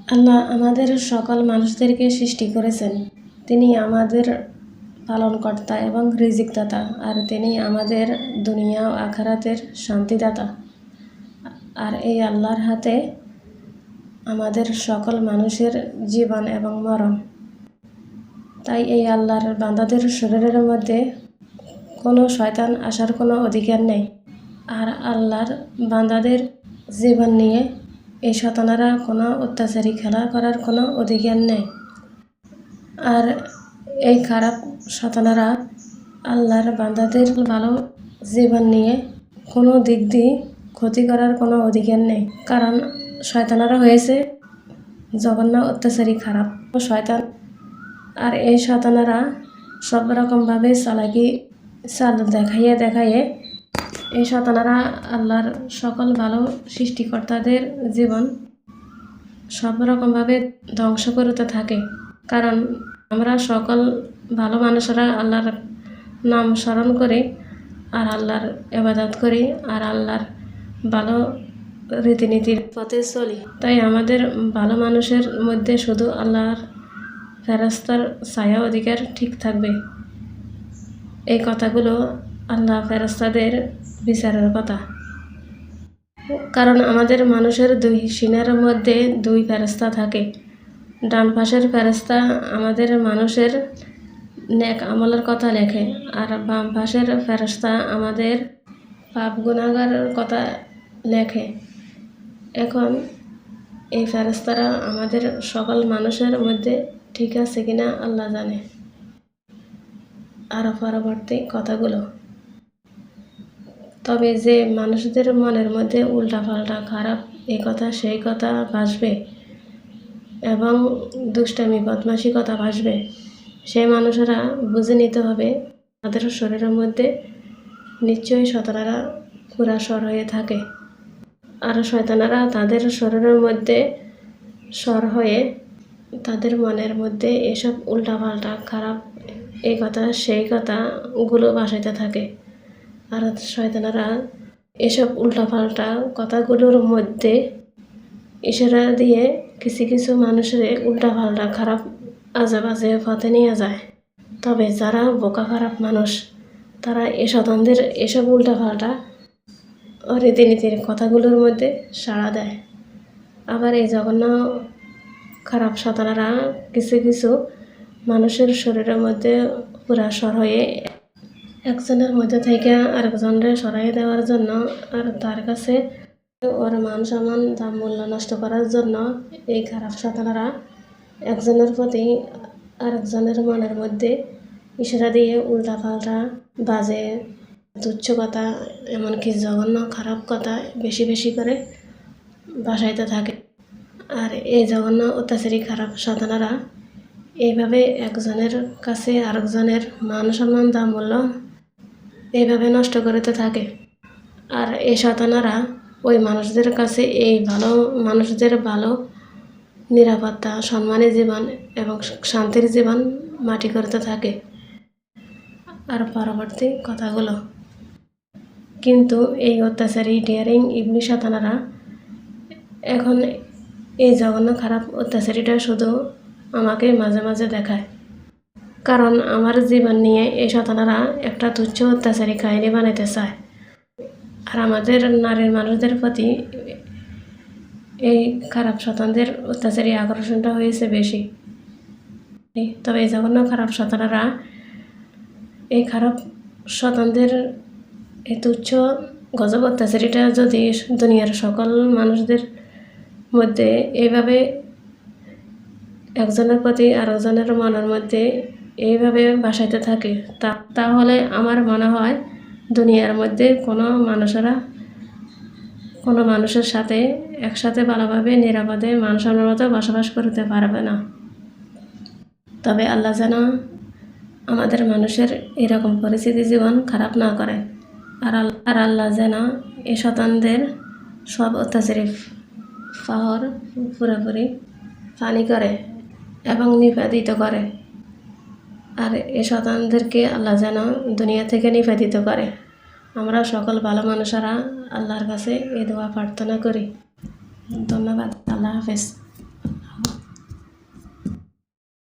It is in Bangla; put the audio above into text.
আল্লাহ আমাদের সকল মানুষদেরকে সৃষ্টি করেছেন। তিনি আমাদের পালনকর্তা এবং রিজিকদাতা, আর তিনি আমাদের দুনিয়া ও আখিরাতের শান্তিদাতা। আর এই আল্লাহর হাতে আমাদের সকল মানুষের জীবন এবং মরণ। তাই এই আল্লাহর বান্দাদের শরীরের মধ্যে কোনো শয়তান আসার কোনো অধিকার নেই। আর আল্লাহর বান্দাদের জীবন নিয়ে এই শয়তানেরা কোনো অত্যাচারী খেলা করার কোনো অধিকার নেই। আর এই খারাপ শয়তানেরা আল্লাহর বান্দাদের ভালো জীবন নিয়ে কোনো দিক দিয়ে ক্ষতি করার কোনো অধিকার নেই, কারণ শয়তানেরা হয়েছে জঘন্য অত্যাচারী খারাপ শয়তান। আর এই শয়তানেরা সব রকমভাবে চাল দেখাইয়ে এই শয়তানেরা আল্লাহর সকল ভালো সৃষ্টিকর্তাদের জীবন সব রকমভাবে ধ্বংস করতে থাকে। কারণ আমরা সকল ভালো মানুষেরা আল্লাহর নাম স্মরণ করি আর আল্লাহর ইবাদত করি আর আল্লাহর ভালো রীতিনীতির পথে চলি। তাই আমাদের ভালো মানুষের মধ্যে শুধু আল্লাহর ফেরেশতার ছায়া অধিকার ঠিক থাকবে। এই কথাগুলো আল্লাহ ফেরেশতাদের বিচারের কথা। কারণ আমাদের মানুষের দুই সিনার মধ্যে দুই ফেরেশতা থাকে। ডান পাশের ফেরেশতা আমাদের মানুষের নেক আমলের কথা লেখে, আর বাম পাশের ফেরেশতা আমাদের পাপ গুনাহগারের কথা লেখে। এখন এই ফেরেশতারা আমাদের সকল মানুষের মধ্যে ঠিক আছে কিনা আল্লাহ জানে। আর পরবর্তী কথাগুলো, তবে যে মানুষদের মনের মধ্যে উল্টাপাল্টা খারাপ এই কথা সেই কথা ভাসবে এবং দুষ্টামি বদমাশি কথা ভাসবে, সেই মানুষেরা বুঝে নিতে হবে তাদের শরীরের মধ্যে নিশ্চয়ই শয়তানেরা পুরা সর হয়ে থাকে। আর শয়তানেরা তাদের শরীরের মধ্যে সর হয়ে তাদের মনের মধ্যে এসব উল্টাপাল্টা খারাপ এই কথা সেই কথাগুলো ভাসাইতে থাকে। আর শয়তানেরা এসব উল্টাপাল্টা কথাগুলোর মধ্যে ইশারা দিয়ে কিছু মানুষের উল্টাপাল্টা খারাপ আজে পথে নিয়ে যায়। তবে যারা বোকা খারাপ মানুষ তারা এই শয়তানদের এসব উল্টাপাল্টা রীতিনীতির কথাগুলোর মধ্যে সাড়া দেয়। আবার এই জঘন্য খারাপ শয়তানেরা কিছু মানুষের শরীরের মধ্যে পুরা সর হয়ে একজনের মধ্যে থেকে আরেকজনের সরাই দেওয়ার জন্য আর তার কাছে ওর মান সম্মান দাম মূল্য নষ্ট করার জন্য এই খারাপ শয়তানেরা একজনের প্রতি আরেকজনের মনের মধ্যে ইশারা দিয়ে উল্টাপাল্টা বাজে তুচ্ছ কথা এমনকি জঘন্য খারাপ কথা বেশি করে ভাসাইতে থাকে। আর এই জঘন্য অত্যাচারী খারাপ শয়তানেরা এইভাবে একজনের কাছে আরেকজনের মান সম্মান দাম মূল্য এইভাবে নষ্ট করতে থাকে। আর এই শয়তানেরা ওই মানুষদের কাছে এই ভালো মানুষদের ভালো নিরাপত্তা সম্মানী জীবন এবং শান্তির জীবন মাটি করতে থাকে। আর পরবর্তী কথাগুলো, কিন্তু এই অত্যাচারী ডিয়ারিং ইবলিশ শয়তানেরা এখন এই জঘন্য খারাপ অত্যাচারীটা শুধু আমাকে মাঝে মাঝে দেখায়, কারণ আমার জীবন নিয়ে এই শয়তানেরা একটা তুচ্ছ অত্যাচারী কাহিনী বানাইতে চায়। আর আমাদের নারীর মানুষদের প্রতি এই খারাপ শয়তানদের অত্যাচারী আকর্ষণটা হয়েছে বেশি। তবে এই জঘন্য খারাপ শয়তানেরা এই খারাপ শয়তানদের এই তুচ্ছ গজব অত্যাচারীটা যদি দুনিয়ার সকল মানুষদের মধ্যে এইভাবে একজনের প্রতি আরেকজনের মনের মধ্যে এইভাবে ভাসাইতে থাকে তাহলে আমার মনে হয় দুনিয়ার মধ্যে কোনো মানুষের সাথে একসাথে ভালোভাবে নিরাপদে মান সম্মানের মতো বসবাস করতে পারবে না। তবে আল্লাহ যেন আমাদের মানুষের এরকম পরিস্থিতি জীবন খারাপ না করে। আর আল্লাহ যেন এই শয়তানদের সব অত্যাচারী পাওয়ার পুরোপুরি ফানি করে এবং নিপাতিত করে। আর এই শয়তানদেরকে আল্লাহ যেন দুনিয়া থেকে নিপাতিত করে। আমরা সকল ভালো মানুষেরা আল্লাহর কাছে এই দোয়া প্রার্থনা করি। ধন্যবাদ। আল্লাহ হাফেজ।